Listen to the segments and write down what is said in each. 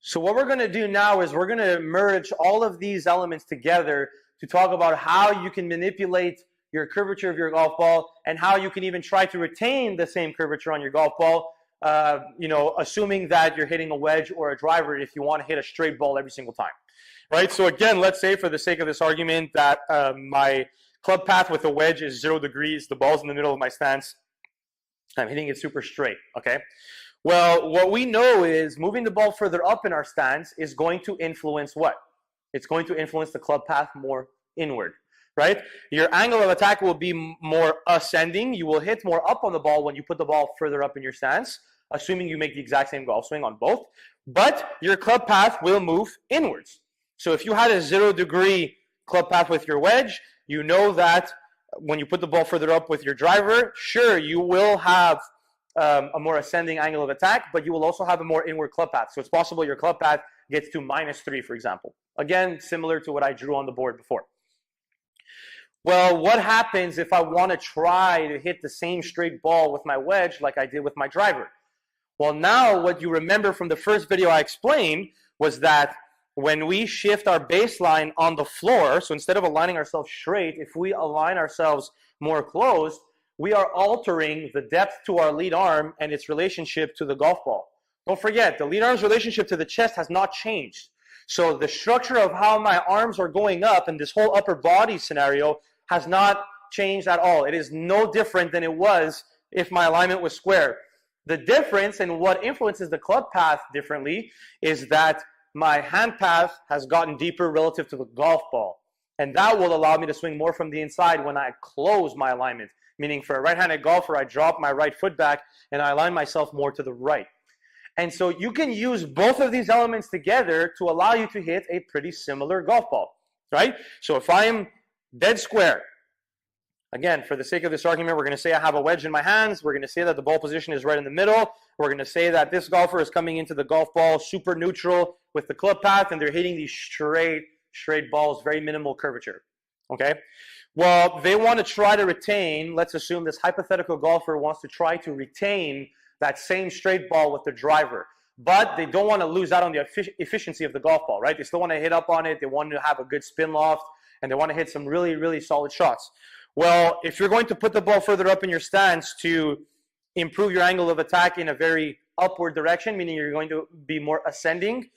So what we're going to do now is we're going to merge all of these elements together to talk about how you can manipulate your curvature of your golf ball and how you can even try to retain the same curvature on your golf ball, assuming that you're hitting a wedge or a driver if you want to hit a straight ball every single time. Right? So again, let's say for the sake of this argument that my club path with a wedge is 0 degrees, the ball's in the middle of my stance, I'm hitting it super straight, okay? Well, what we know is moving the ball further up in our stance is going to influence what? It's going to influence the club path more inward, right? Your angle of attack will be more ascending. You will hit more up on the ball when you put the ball further up in your stance, assuming you make the exact same golf swing on both. But your club path will move inwards. So if you had a 0 degree club path with your wedge, you know that when you put the ball further up with your driver, sure, you will have a more ascending angle of attack, but you will also have a more inward club path. So it's possible your club path gets to -3, for example. Again, similar to what I drew on the board before. Well, what happens if I want to try to hit the same straight ball with my wedge like I did with my driver? Well, now what you remember from the first video I explained was that when we shift our baseline on the floor, so instead of aligning ourselves straight, if we align ourselves more closed, we are altering the depth to our lead arm and its relationship to the golf ball. Don't forget, the lead arm's relationship to the chest has not changed. So the structure of how my arms are going up in this whole upper body scenario has not changed at all. It is no different than it was if my alignment was square. The difference and what influences the club path differently is that my hand path has gotten deeper relative to the golf ball. And that will allow me to swing more from the inside when I close my alignment. Meaning for a right-handed golfer, I drop my right foot back and I align myself more to the right. And so you can use both of these elements together to allow you to hit a pretty similar golf ball, right? So if I'm dead square, again, for the sake of this argument, we're going to say I have a wedge in my hands. We're going to say that the ball position is right in the middle. We're going to say that this golfer is coming into the golf ball super neutral with the club path, and they're hitting these straight balls, very minimal curvature, okay? Well, they want to try to retain, let's assume this hypothetical golfer wants to try to retain that same straight ball with the driver, but they don't want to lose out on the efficiency of the golf ball, right? They still want to hit up on it. They want to have a good spin loft, and they want to hit some really, really solid shots. Well, if you're going to put the ball further up in your stance to improve your angle of attack in a very upward direction, meaning you're going to be more ascending,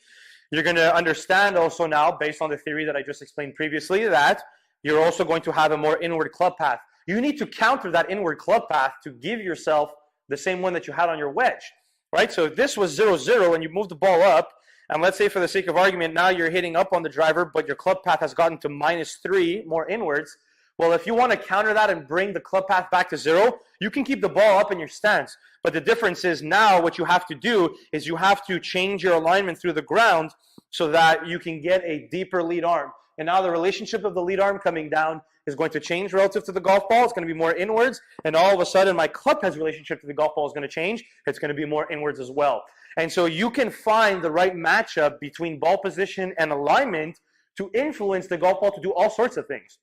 you're going to understand also now, based on the theory that I just explained previously, that you're also going to have a more inward club path. You need to counter that inward club path to give yourself the same one that you had on your wedge, right? So if this was 0-0 and you move the ball up, and let's say for the sake of argument, now you're hitting up on the driver, but your club path has gotten to -3, more inwards. Well, if you want to counter that and bring the club path back to 0, you can keep the ball up in your stance. But the difference is now what you have to do is you have to change your alignment through the ground so that you can get a deeper lead arm. And now the relationship of the lead arm coming down is going to change relative to the golf ball. It's going to be more inwards. And all of a sudden, my club head's relationship to the golf ball is going to change. It's going to be more inwards as well. And so you can find the right matchup between ball position and alignment to influence the golf ball to do all sorts of things,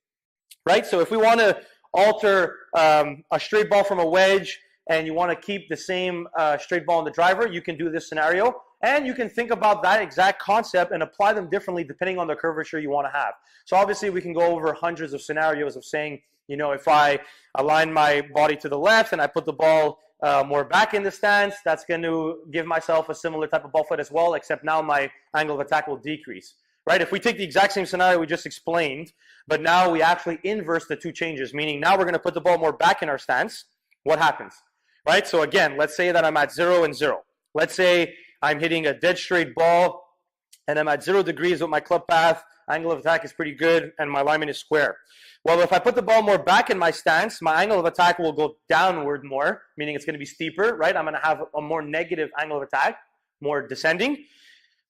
right? So if we want to alter a straight ball from a wedge and you want to keep the same straight ball on the driver, you can do this scenario. And you can think about that exact concept and apply them differently depending on the curvature you want to have. So obviously we can go over hundreds of scenarios of saying, you know, if I align my body to the left and I put the ball more back in the stance, that's going to give myself a similar type of ball flight as well, except now my angle of attack will decrease, right? If we take the exact same scenario we just explained, but now we actually inverse the two changes, meaning now we're going to put the ball more back in our stance, what happens, right? So again, let's say that I'm at 0 and 0. Let's say I'm hitting a dead straight ball and I'm at 0 degrees with my club path, angle of attack is pretty good, and my alignment is square. Well, if I put the ball more back in my stance, my angle of attack will go downward more, meaning it's going to be steeper, right? I'm going to have a more negative angle of attack, more descending.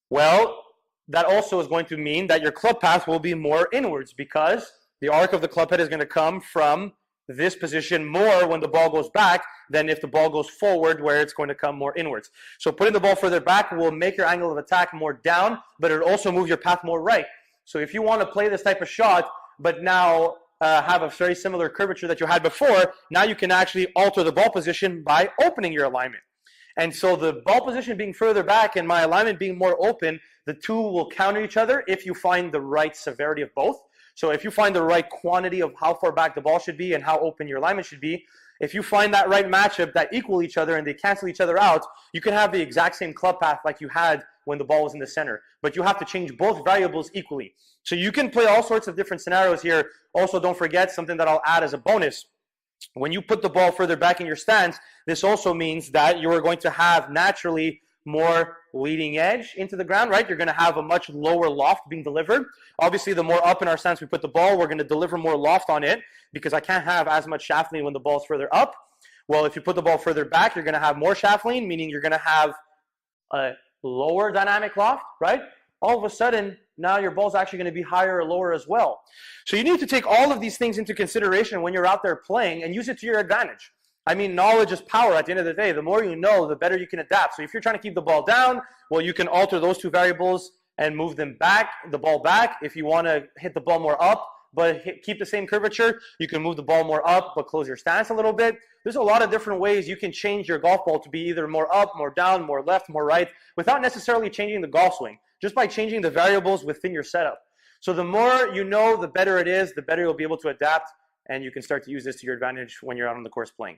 Well, that also is going to mean that your club path will be more inwards because the arc of the club head is going to come from this position more when the ball goes back than if the ball goes forward where it's going to come more inwards. So putting the ball further back will make your angle of attack more down, but it'll also move your path more right. So if you want to play this type of shot, but now have a very similar curvature that you had before, now you can actually alter the ball position by opening your alignment. And so the ball position being further back and my alignment being more open, the two will counter each other if you find the right severity of both. So if you find the right quantity of how far back the ball should be and how open your alignment should be, if you find that right matchup that equal each other and they cancel each other out, you can have the exact same club path like you had when the ball was in the center. But you have to change both variables equally. So you can play all sorts of different scenarios here. Also, don't forget something that I'll add as a bonus. When you put the ball further back in your stance, this also means that you are going to have naturally more leading edge into the ground, right? You're going to have a much lower loft being delivered. Obviously, the more up in our stance we put the ball, we're going to deliver more loft on it because I can't have as much shaft lean when the ball's further up. Well, if you put the ball further back, you're going to have more shaft lean, meaning you're going to have a lower dynamic loft, right? All of a sudden, now your ball's actually going to be higher or lower as well. So you need to take all of these things into consideration when you're out there playing and use it to your advantage. I mean, knowledge is power at the end of the day. The more you know, the better you can adapt. So if you're trying to keep the ball down, well, you can alter those two variables and move them back, the ball back. If you want to hit the ball more up, but keep the same curvature, you can move the ball more up, but close your stance a little bit. There's a lot of different ways you can change your golf ball to be either more up, more down, more left, more right, without necessarily changing the golf swing, just by changing the variables within your setup. So the more you know, the better it is, the better you'll be able to adapt, and you can start to use this to your advantage when you're out on the course playing.